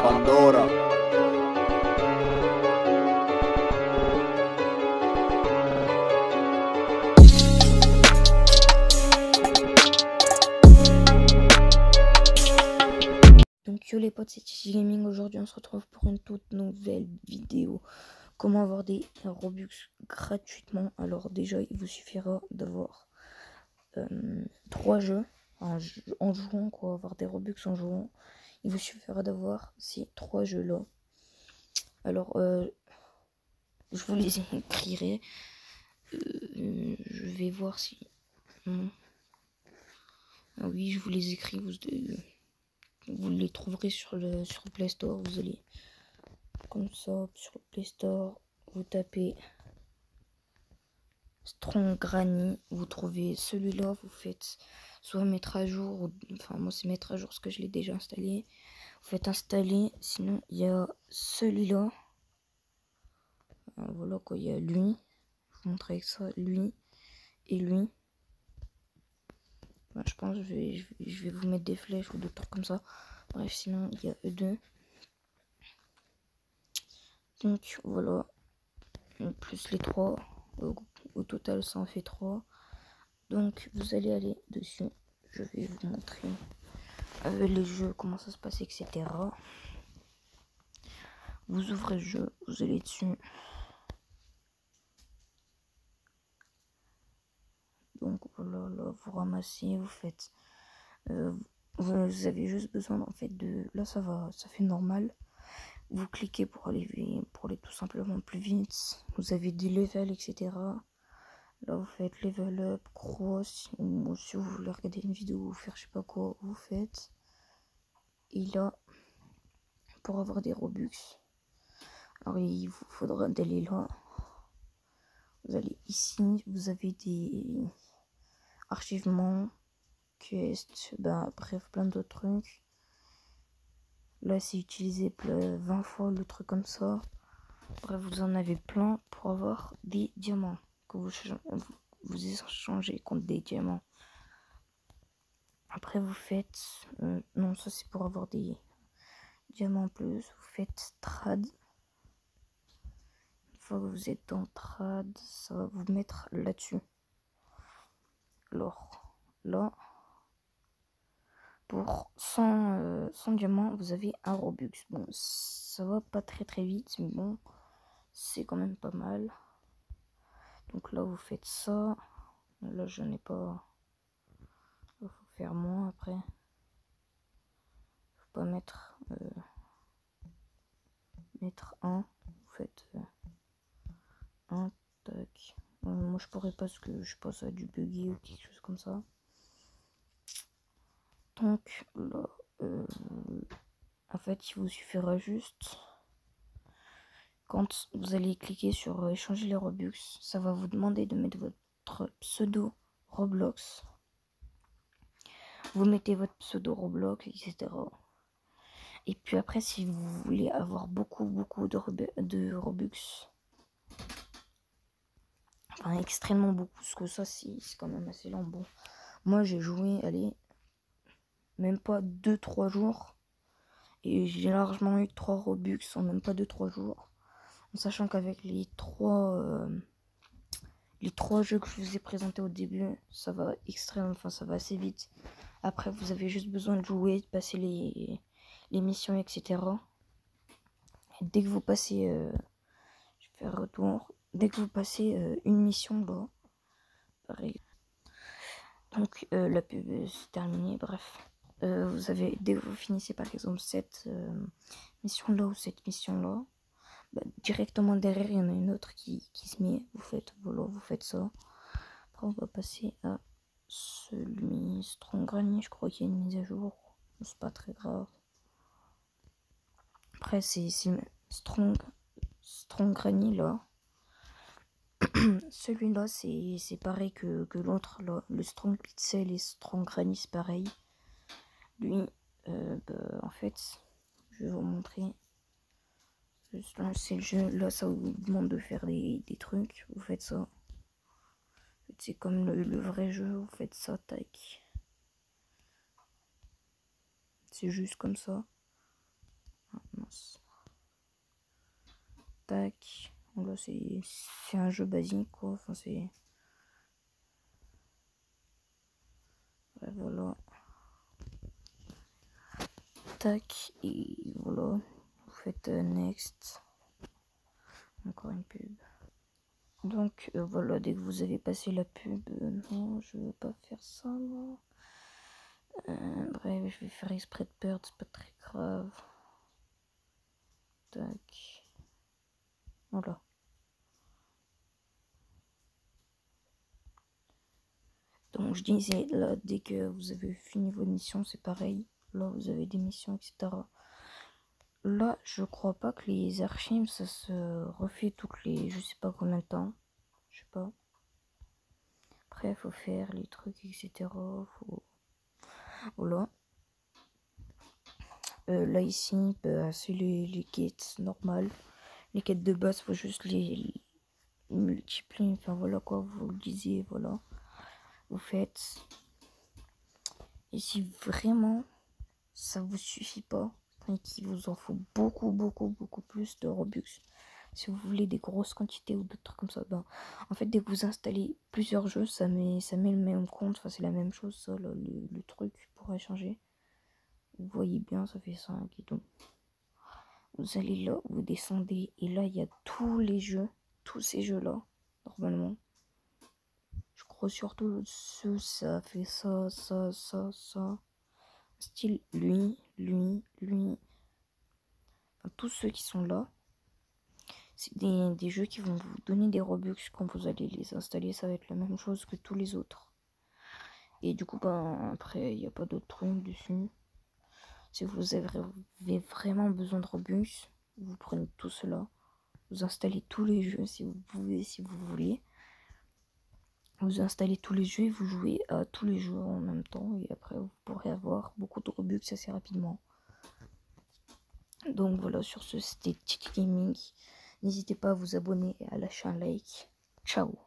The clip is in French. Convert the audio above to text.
Pandora. Donc yo les potes, c'est Tizi Gaming. Aujourd'hui on se retrouve pour une toute nouvelle vidéo. Comment avoir des Robux gratuitement. Alors déjà il vous suffira d'avoir 3 jeux en jouant quoi, avoir des Robux en jouant. Il vous suffira d'avoir ces 3 jeux là. Alors je vous les écrirai. Je vais voir si... Non. Ah oui, je vous les écris. Vous les trouverez sur le Play Store. Vous allez comme ça sur le Play Store, vous tapez Strong Granny, vous trouvez celui-là, vous faites soit mettre à jour, enfin moi c'est mettre à jour parce que je l'ai déjà installé. Vous faites installer, sinon il y a celui-là. Voilà quoi, il y a lui. Je vous montre avec ça, lui et lui. Je pense que je vais vous mettre des flèches ou des trucs comme ça. Bref, sinon il y a eux deux. Donc voilà, plus les 3. Au total ça en fait 3. Donc vous allez aller dessus. Je vais vous montrer les jeux, comment ça se passe, etc. Vous ouvrez le jeu, vous allez dessus. Donc voilà, là, vous ramassez, vous faites... vous avez juste besoin en fait de... Là ça va, ça fait normal. Vous cliquez pour aller tout simplement plus vite. Vous avez des levels, etc. Là vous faites level up, cross, ou si vous voulez regarder une vidéo ou faire je sais pas quoi, vous faites. Et là, pour avoir des Robux, alors il vous faudra d'aller là. Vous allez ici, vous avez des archivements, quest, bref, plein d'autres trucs. Là, c'est utilisé 20 fois le truc comme ça. Bref, vous en avez plein pour avoir des diamants que vous échangez contre des diamants. Après, vous faites... non, ça c'est pour avoir des diamants en plus. Vous faites trad. Une fois que vous êtes dans trad, ça va vous mettre là-dessus. Alors, là... Pour 100 diamants, vous avez un Robux. Bon, ça va pas très vite, mais bon, c'est quand même pas mal. Donc là, vous faites ça. Là, je n'ai pas... Il faut faire moins après. Faut pas mettre... mettre 1. Vous faites 1, tac. Moi, je pourrais pas parce que je pense à du buggy ou quelque chose comme ça. Donc là, en fait, il vous suffira juste... Quand vous allez cliquer sur échanger les Robux, ça va vous demander de mettre votre pseudo Roblox. Vous mettez votre pseudo Roblox, etc. Et puis après, si vous voulez avoir beaucoup de Robux, enfin extrêmement beaucoup, parce que ça c'est quand même assez lent. Bon, moi j'ai joué, allez, même pas 2-3 jours. Et j'ai largement eu 3 Robux en même pas 2-3 jours. En sachant qu'avec les 3 jeux que je vous ai présentés au début, ça va ça va assez vite. Après, vous avez juste besoin de jouer, de passer les missions, etc. Et dès que vous passez, je vais faire retour. Dès que vous passez une mission là, pareil. Donc la pub c'est terminé. Bref, vous avez, dès que vous finissez par exemple cette mission là ou cette mission là, directement derrière il y en a une autre qui se met. Vous faites ça. Après on va passer à celui Strong Granny. Je crois qu'il y a une mise à jour. C'est pas très grave. Après c'est Strong Granny là. Celui-là c'est pareil que l'autre là. Le Strong Pixel et Strong Granny c'est pareil. Lui en fait je vais vous montrer. Juste là c'est le jeu. Là ça vous demande de faire des trucs. Vous faites ça. C'est comme le vrai jeu. Vous faites ça, tac. C'est juste comme ça. mince. Tac. Donc là, c'est un jeu basique, quoi. Enfin, c'est... Ouais, voilà. Tac. Et voilà. Vous faites next. Encore une pub. Donc, voilà. Dès que vous avez passé la pub... non, je veux pas faire ça, moi. Bref, je vais faire exprès de perdre. C'est pas très grave. Tac. Voilà. Donc je disais, là, dès que vous avez fini vos missions, c'est pareil. Là, vous avez des missions, etc. Là, je crois pas que les archives, ça se refait toutes les... Je sais pas combien de temps. Je sais pas. Après, il faut faire les trucs, etc. Faut... Voilà. Là, ici, bah, c'est les quêtes normales. Les quêtes de base, faut juste les multiplier. Enfin, voilà quoi, vous le disiez, voilà. Vous faites... Et si vraiment ça vous suffit pas et qu'il vous en faut beaucoup plus de Robux, si vous voulez des grosses quantités ou d'autres trucs comme ça, ben en fait dès que vous installez plusieurs jeux, ça met le même compte. Enfin, c'est la même chose, ça là, le truc pourrait changer. Vous voyez bien, ça fait 5 et donc vous allez là, vous descendez et là il y a tous les jeux, tous ces jeux là normalement. Je crois surtout ce, ça fait ça. Style lui. Enfin, tous ceux qui sont là, c'est des jeux qui vont vous donner des Robux quand vous allez les installer. Ça va être la même chose que tous les autres. Et du coup, ben, après, il n'y a pas d'autres trucs dessus. Si vous avez vraiment besoin de Robux, vous prenez tout cela. Vous installez tous les jeux si vous pouvez, si vous voulez. Vous installez tous les jeux et vous jouez à tous les jeux en même temps. Et après, vous pourrez avoir beaucoup de Robux assez rapidement. Donc voilà, sur ce, c'était Titi Gaming. N'hésitez pas à vous abonner et à lâcher un like. Ciao.